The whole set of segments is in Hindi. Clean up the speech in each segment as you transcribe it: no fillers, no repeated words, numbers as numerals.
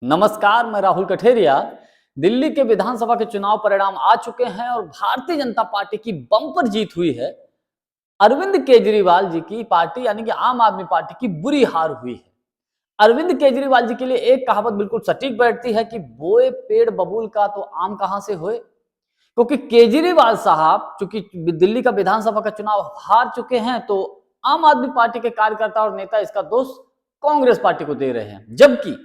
नमस्कार, मैं राहुल कठेरिया। दिल्ली के विधानसभा के चुनाव परिणाम आ चुके हैं और भारतीय जनता पार्टी की बम्पर जीत हुई है। अरविंद केजरीवाल जी की पार्टी यानी कि आम आदमी पार्टी की बुरी हार हुई है। अरविंद केजरीवाल जी के लिए एक कहावत बिल्कुल सटीक बैठती है कि बोए पेड़ बबूल का तो आम कहां से होए। क्योंकि केजरीवाल साहब चूंकि दिल्ली का विधानसभा का चुनाव हार चुके हैं, तो आम आदमी पार्टी के कार्यकर्ता और नेता इसका दोष कांग्रेस पार्टी को दे रहे हैं। जबकि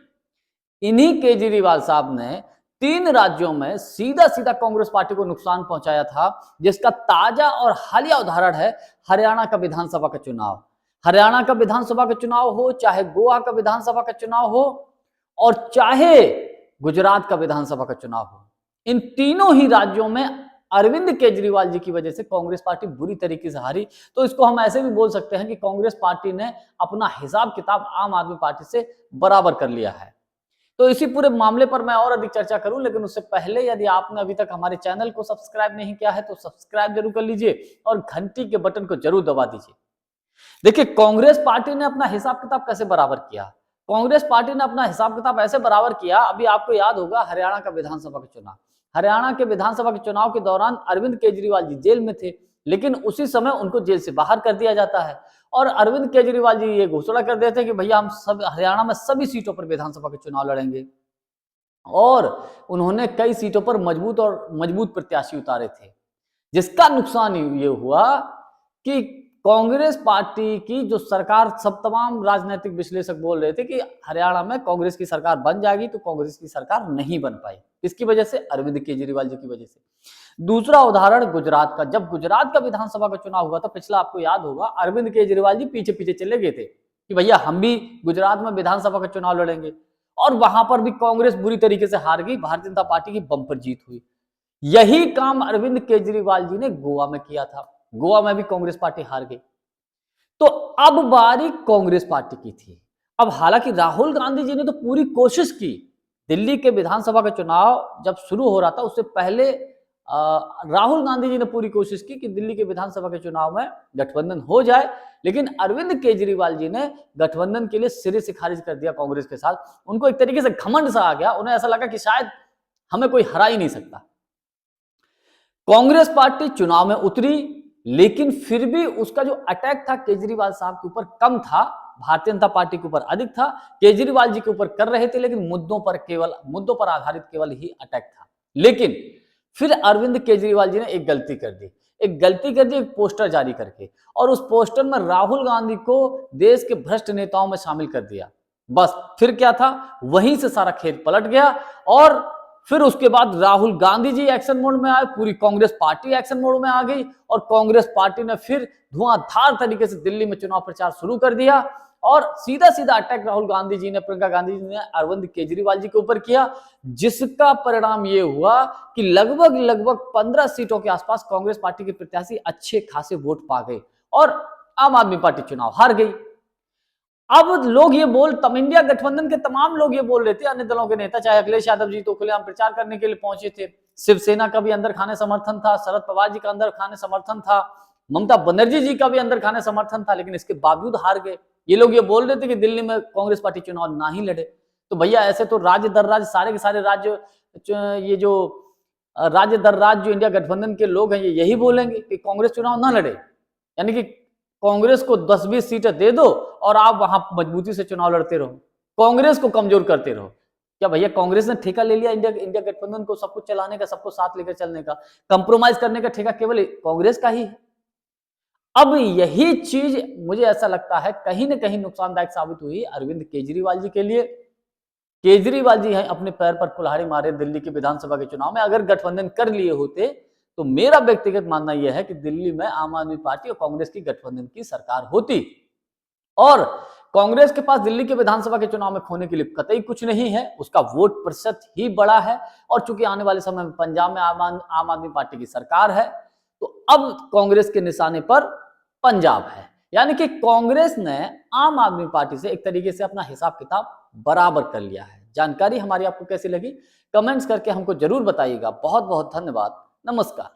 इन्हीं केजरीवाल साहब ने 3 राज्यों में सीधा सीधा कांग्रेस पार्टी को नुकसान पहुंचाया था, जिसका ताजा और हालिया उदाहरण है हरियाणा का विधानसभा का चुनाव। हरियाणा का विधानसभा का चुनाव हो, चाहे गोवा का विधानसभा का चुनाव हो और चाहे गुजरात का विधानसभा का चुनाव हो, इन तीनों ही राज्यों में अरविंद केजरीवाल जी की वजह से कांग्रेस पार्टी बुरी तरीके से हारी। तो इसको हम ऐसे भी बोल सकते हैं कि कांग्रेस पार्टी ने अपना हिसाब किताब आम आदमी पार्टी से बराबर कर लिया है। तो इसी पूरे मामले पर मैं और अधिक चर्चा करूं, लेकिन उससे पहले यदि आपने अभी तक हमारे चैनल को सब्सक्राइब नहीं किया है तो सब्सक्राइब जरूर कर लीजिए और घंटी के बटन को जरूर दबा दीजिए। देखिए, कांग्रेस पार्टी ने अपना हिसाब किताब कैसे बराबर किया। कांग्रेस पार्टी ने अपना हिसाब किताब ऐसे बराबर किया, अभी आपको याद होगा हरियाणा का विधानसभा का चुनाव। हरियाणा के विधानसभा के चुनाव के दौरान अरविंद केजरीवाल जी जेल में थे, लेकिन उसी समय उनको जेल से बाहर कर दिया जाता है और अरविंद केजरीवाल जी ये घोषणा कर देते हैं कि भैया हम सब हरियाणा में सभी सीटों पर विधानसभा के चुनाव लड़ेंगे। और उन्होंने कई सीटों पर मजबूत प्रत्याशी उतारे थे, जिसका नुकसान ये हुआ कि कांग्रेस पार्टी की जो सरकार, सब तमाम राजनीतिक विश्लेषक बोल रहे थे कि हरियाणा में कांग्रेस की सरकार बन जाएगी, तो कांग्रेस की सरकार नहीं बन पाई। इसकी वजह से अरविंद केजरीवाल जी की वजह से। दूसरा उदाहरण गुजरात का। जब गुजरात का विधानसभा का चुनाव हुआ था पिछला, आपको याद होगा, अरविंद केजरीवाल जी पीछे पीछे चले गए थे कि भैया हम भी गुजरात में विधानसभा का चुनाव लड़ेंगे, और वहां पर भी कांग्रेस बुरी तरीके से हार गई, भारतीय जनता पार्टी की बंपर जीत हुई। यही काम अरविंद केजरीवाल जी ने गोवा में किया था। गोवा में भी कांग्रेस पार्टी हार गई। तो अब बारी कांग्रेस पार्टी की थी। अब हालांकि राहुल गांधी जी ने तो पूरी कोशिश की। दिल्ली के विधानसभा का चुनाव जब शुरू हो रहा था उससे पहले राहुल गांधी जी ने पूरी कोशिश की कि दिल्ली के विधानसभा के चुनाव में गठबंधन हो जाए, लेकिन अरविंद केजरीवाल जी ने गठबंधन के लिए सिरे से खारिज कर दिया कांग्रेस के साथ। उनको एक तरीके से घमंड सा आ गया, उन्हें ऐसा लगा कि शायद हमें कोई हरा ही नहीं सकता। कांग्रेस पार्टी चुनाव में उतरी, लेकिन फिर भी उसका जो अटैक था केजरीवाल साहब के ऊपर कम था, भारतीय जनता पार्टी के ऊपर अधिक था। केजरीवाल जी के ऊपर कर रहे थे, लेकिन मुद्दों पर आधारित केवल ही अटैक था। लेकिन फिर अरविंद केजरीवाल जी ने एक गलती कर दी, एक पोस्टर जारी करके, और उस पोस्टर में राहुल गांधी को देश के भ्रष्ट नेताओं में शामिल कर दिया। बस फिर क्या था, वहीं से सारा खेल पलट गया। और फिर उसके बाद राहुल गांधी जी एक्शन मोड में आए, पूरी कांग्रेस पार्टी एक्शन मोड में आ गई, और कांग्रेस पार्टी ने फिर धुआंधार तरीके से दिल्ली में चुनाव प्रचार शुरू कर दिया। और सीधा सीधा अटैक राहुल गांधी जी ने, प्रियंका गांधी जी ने अरविंद केजरीवाल जी के ऊपर किया, जिसका परिणाम ये हुआ कि लगभग 15 सीटों के आसपास कांग्रेस पार्टी के प्रत्याशी अच्छे खासे वोट पा गए और आम आदमी पार्टी चुनाव हार गई। अब लोग ये तब इंडिया गठबंधन के तमाम लोग ये बोल रहे थे, अन्य दलों के नेता, चाहे अखिलेश यादव जी तो खुलेआम प्रचार करने के लिए पहुंचे थे, शिवसेना का भी अंदर खाने समर्थन था, शरद पवार जी का अंदर खाने समर्थन था, ममता बनर्जी जी का भी अंदर खाने समर्थन था, लेकिन इसके बावजूद हार गए। ये लोग ये बोल रहे थे कि दिल्ली में कांग्रेस पार्टी चुनाव ना ही लड़े। तो भैया ऐसे तो राज्य दर राज्य, सारे के सारे राज्य, ये जो राज्य दर राज्य जो इंडिया गठबंधन के लोग हैं, ये यही बोलेंगे कि कांग्रेस चुनाव ना लड़े, यानी कि कांग्रेस को 10-20 सीटें दे दो और आप वहां मजबूती से चुनाव लड़ते रहो, कांग्रेस को कमजोर करते रहो। क्या भैया कांग्रेस ने ठेका ले लिया इंडिया गठबंधन को सब कुछ चलाने का, सबको साथ लेकर चलने का, कंप्रोमाइज करने का ठेका केवल कांग्रेस का ही है। अब यही चीज मुझे ऐसा लगता है कहीं ना कहीं नुकसानदायक साबित हुई अरविंद केजरीवाल जी के लिए। केजरीवाल जी हैं अपने पैर पर कुल्हाड़ी मारे दिल्ली के विधानसभा के चुनाव में। अगर गठबंधन कर लिए होते तो मेरा व्यक्तिगत मानना यह है कि दिल्ली में आम आदमी पार्टी और कांग्रेस की गठबंधन की सरकार होती, और कांग्रेस के पास दिल्ली के विधानसभा के चुनाव में खोने के लिए कतई कुछ नहीं है, उसका वोट प्रतिशत ही बड़ा है। और चूंकि आने वाले समय में पंजाब में आम आदमी पार्टी की सरकार है, तो अब कांग्रेस के निशाने पर पंजाब है, यानी कि कांग्रेस ने आम आदमी पार्टी से एक तरीके से अपना हिसाब किताब बराबर कर लिया है। जानकारी हमारी आपको कैसी लगी, कमेंट्स करके हमको जरूर बताइएगा। बहुत बहुत धन्यवाद। नमस्कार।